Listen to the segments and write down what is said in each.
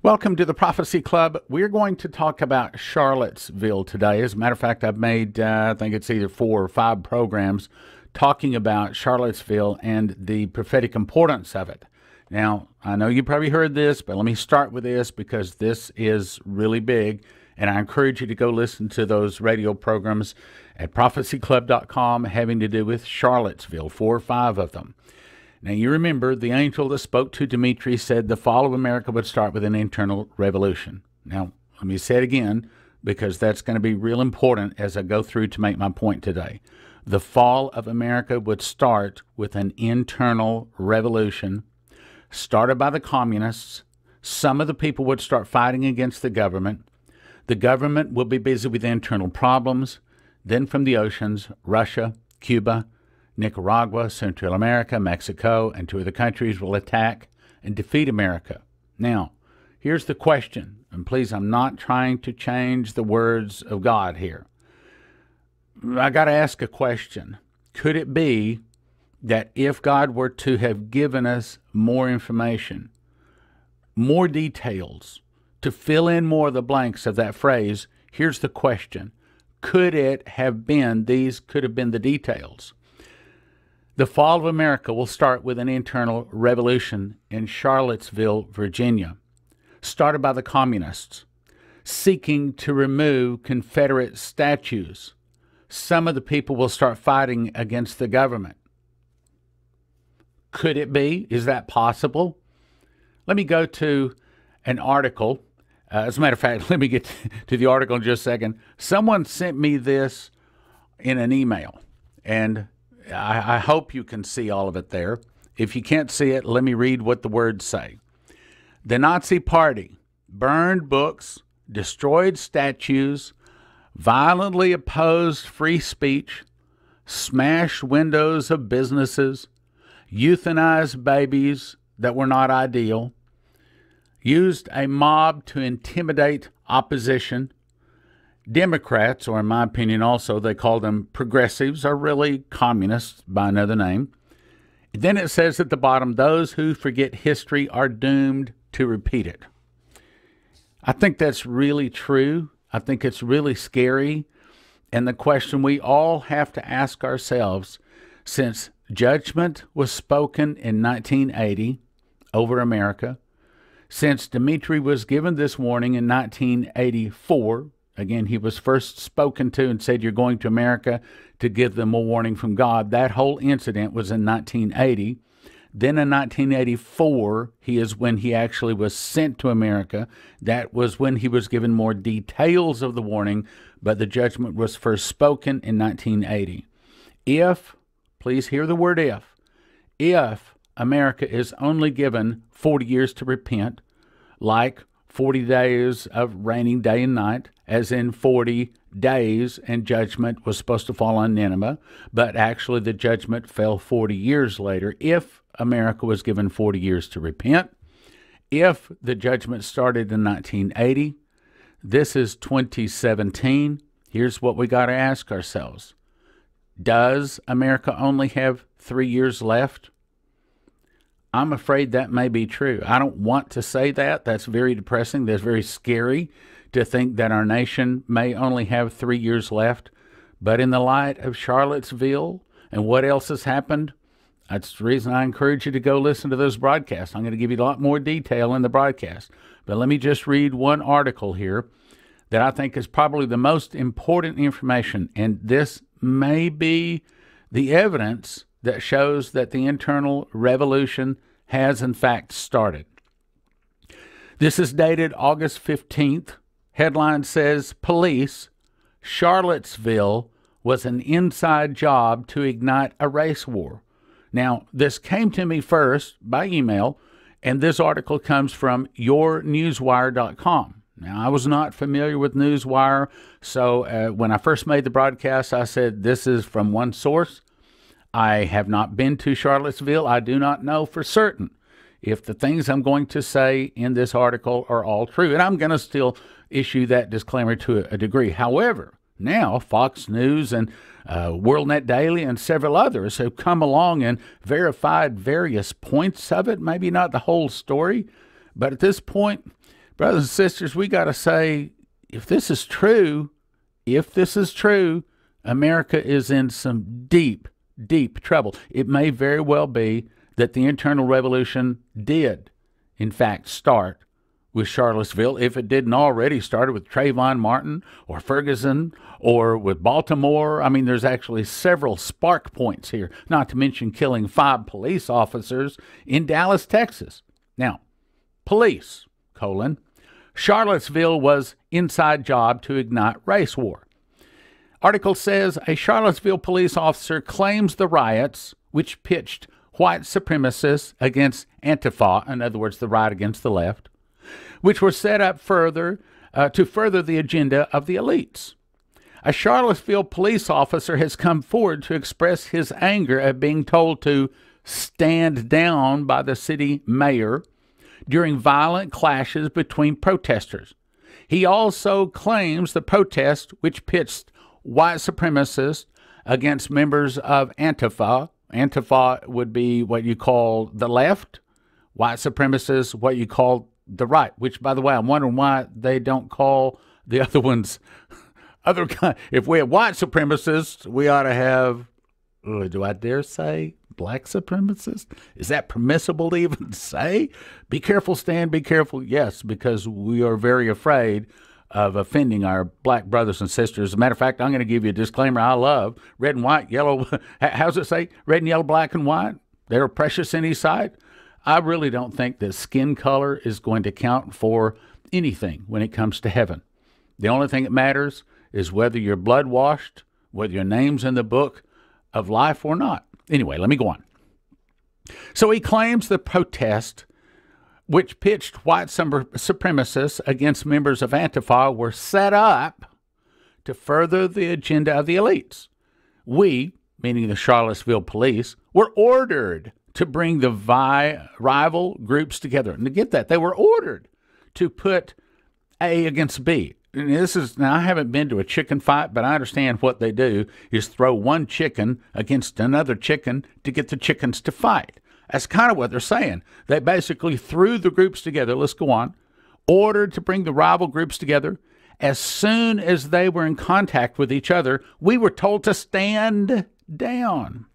Welcome to the Prophecy Club. We're going to talk about Charlottesville today. As a matter of fact, I've made, I think it's either 4 or 5 programs talking about Charlottesville and the prophetic importance of it. Now, I know you probably heard this, but let me start with this because this is really big, and I encourage you to go listen to those radio programs at prophecyclub.com having to do with Charlottesville, 4 or 5 of them. Now, you remember the angel that spoke to Dimitri said the fall of America would start with an internal revolution. Now, let me say it again because that's going to be real important as I go through to make my point today. The fall of America would start with an internal revolution started by the communists. Some of the people would start fighting against the government. The government will be busy with internal problems. Then from the oceans, Russia, Cuba, Nicaragua, Central America, Mexico, and 2 other countries will attack and defeat America. Now, here's the question, and please, I'm not trying to change the words of God here. I got to ask a question. Could it be that if God were to have given us more information, more details, to fill in more of the blanks of that phrase, here's the question. Could it have been, these could have been the details? The fall of America will start with an internal revolution in Charlottesville, Virginia, started by the communists, seeking to remove Confederate statues. Some of the people will start fighting against the government. Could it be? Is that possible? Let me go to an article. As a matter of fact, let me get to the article in just a second. Someone sent me this in an email, and I hope you can see all of it there. If you can't see it, let me read what the words say. The Nazi Party burned books, destroyed statues, violently opposed free speech, smashed windows of businesses, euthanized babies that were not ideal, used a mob to intimidate opposition. Democrats, or in my opinion also, they call them progressives, are really communists by another name. Then it says at the bottom, those who forget history are doomed to repeat it. I think that's really true. I think it's really scary. And the question we all have to ask ourselves, since judgment was spoken in 1980 over America, since Dimitri was given this warning in 1984, again, he was first spoken to and said, you're going to America to give them a warning from God. That whole incident was in 1980. Then in 1984, when he actually was sent to America. That was when he was given more details of the warning, but the judgment was first spoken in 1980. Please hear the word if America is only given 40 years to repent, like 40 days of raining day and night, as in 40 days, and judgment was supposed to fall on Nineveh, but actually the judgment fell 40 years later. If America was given 40 years to repent, if the judgment started in 1980, this is 2017, here's what we got to ask ourselves. Does America only have 3 years left? I'm afraid that may be true. I don't want to say that. That's very depressing. That's very scary to think that our nation may only have 3 years left. But in the light of Charlottesville and what else has happened, that's the reason I encourage you to go listen to those broadcasts. I'm going to give you a lot more detail in the broadcast. But let me just read one article here that I think is probably the most important information. And this may be the evidence that shows that the internal revolution has in fact started. This is dated August 15th. Headline says, Police, Charlottesville was an inside job to ignite a race war. Now, this came to me first by email, and this article comes from yournewswire.com. Now, I was not familiar with Newswire, so when I first made the broadcast, I said this is from one source. I have not been to Charlottesville. I do not know for certain if the things I'm going to say in this article are all true. And I'm going to still issue that disclaimer to a degree. However, now Fox News and WorldNet Daily and several others have come along and verified various points of it, maybe not the whole story. But at this point, Brothers and sisters, we got to say, if this is true, America is in some deep, deep trouble. It may very well be that the internal revolution did, in fact, start with Charlottesville, if it didn't already started with Trayvon Martin or Ferguson or with Baltimore. I mean, there's actually several spark points here, not to mention killing 5 police officers in Dallas, Texas. Now, police, Charlottesville was inside job to ignite race war. Article says a Charlottesville police officer claims the riots, which pitched white supremacists against Antifa, in other words, the right against the left, which were set up to further the agenda of the elites. A Charlottesville police officer has come forward to express his anger at being told to stand down by the city mayor during violent clashes between protesters. He also claims the protest, which pitched white supremacists against members of Antifa. Antifa would be what you call the left, white supremacists what you call the right, which, by the way, I'm wondering why they don't call the other ones other kind. If we have white supremacists, we ought to have, do I dare say, black supremacists? Is that permissible to even say? Be careful, Stan, be careful. Yes, because we are very afraid of offending our black brothers and sisters. As a matter of fact, I'm going to give you a disclaimer. I love red and white, yellow. How's it say? Red and yellow, black and white. They're precious in His sight. I really don't think that skin color is going to count for anything when it comes to heaven. The only thing that matters is whether you're blood washed, whether your name's in the book of life or not. Anyway, let me go on. So he claims the protest, which pitched white supremacists against members of Antifa, were set up to further the agenda of the elites. We, meaning the Charlottesville police, were ordered to bring the rival groups together. And to get that, they were ordered to put A against B. And now I haven't been to a chicken fight, but I understand what they do is throw one chicken against another chicken to get the chickens to fight. That's kind of what they're saying. They basically threw the groups together. Let's go on. Ordered to bring the rival groups together. As soon as they were in contact with each other, we were told to stand down.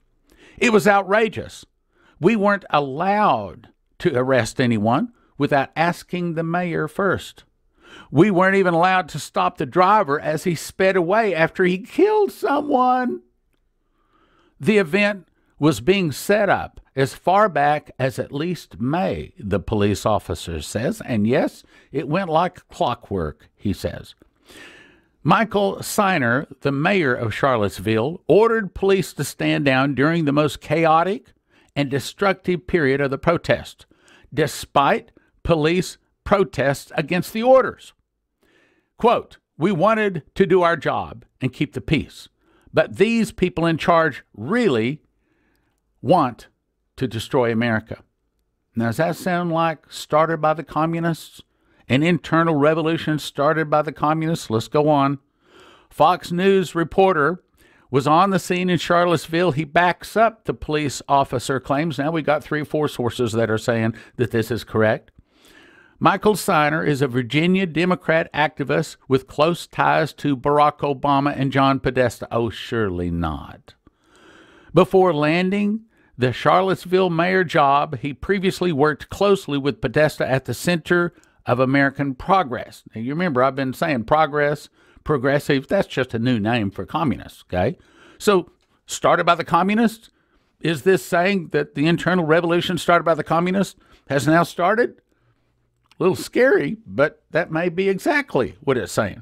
It was outrageous. We weren't allowed to arrest anyone without asking the mayor first. We weren't even allowed to stop the driver as he sped away after he killed someone. The event was being set up as far back as at least May, the police officer says. And yes, it went like clockwork, he says. Michael Siner, the mayor of Charlottesville, ordered police to stand down during the most chaotic and destructive period of the protest, despite police protests against the orders. Quote, we wanted to do our job and keep the peace, but these people in charge really want to destroy America. Now, does that sound like started by the communists? An internal revolution started by the communists? Let's go on. Fox News reporter was on the scene in Charlottesville. He backs up the police officer claims. Now we got 3 or 4 sources that are saying that this is correct. Michael Siner is a Virginia Democrat activist with close ties to Barack Obama and John Podesta. Oh, surely not. Before landing the Charlottesville mayor job, he previously worked closely with Podesta at the Center of American Progress. Now, you remember I've been saying progressive, that's just a new name for communists, okay? So, started by the communists? Is this saying that the internal revolution started by the communists has now started? A little scary, but that may be exactly what it's saying.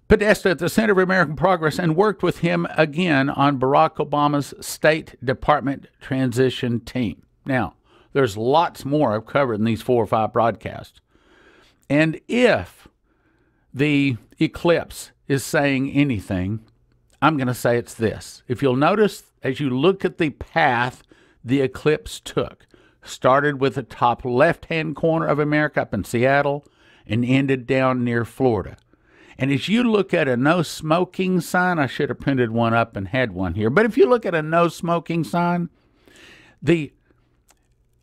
Podesta at the Center of American Progress and worked with him again on Barack Obama's State Department transition team. Now, there's lots more I've covered in these 4 or 5 broadcasts. And if the eclipse is saying anything, I'm going to say it's this. If you'll notice, as you look at the path the eclipse took, started with the top left-hand corner of America up in Seattle and ended down near Florida. And as you look at a no smoking sign, I should have printed one up and had one here, but if you look at a no smoking sign, the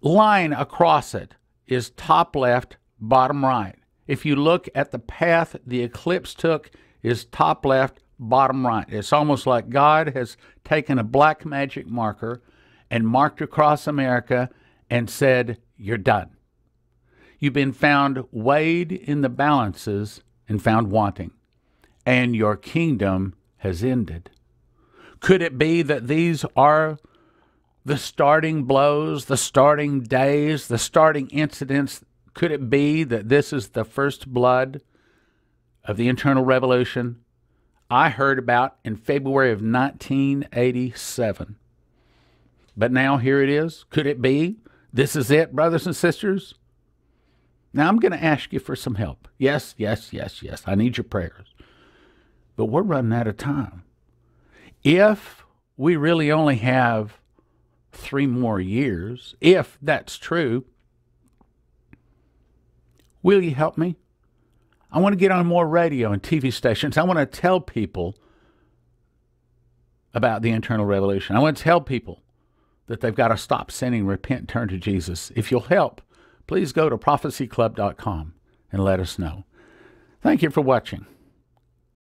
line across it is top left, bottom right. If you look at the path the eclipse took, is top left, bottom right. It's almost like God has taken a black magic marker and marked across America and said, you're done. You've been found weighed in the balances and found wanting, and your kingdom has ended. Could it be that these are the starting blows, the starting days, the starting incidents? Could it be that this is the first blood of the internal revolution I heard about in February of 1987? But now here it is. Could it be this is it, brothers and sisters? Now I'm going to ask you for some help. Yes, yes, yes, yes. I need your prayers. But we're running out of time. If we really only have 3 more years, if that's true, will you help me? I want to get on more radio and TV stations. I want to tell people about the internal revolution. I want to tell people that they've got to stop sinning, repent, turn to Jesus. If you'll help, please go to prophecyclub.com and let us know. Thank you for watching.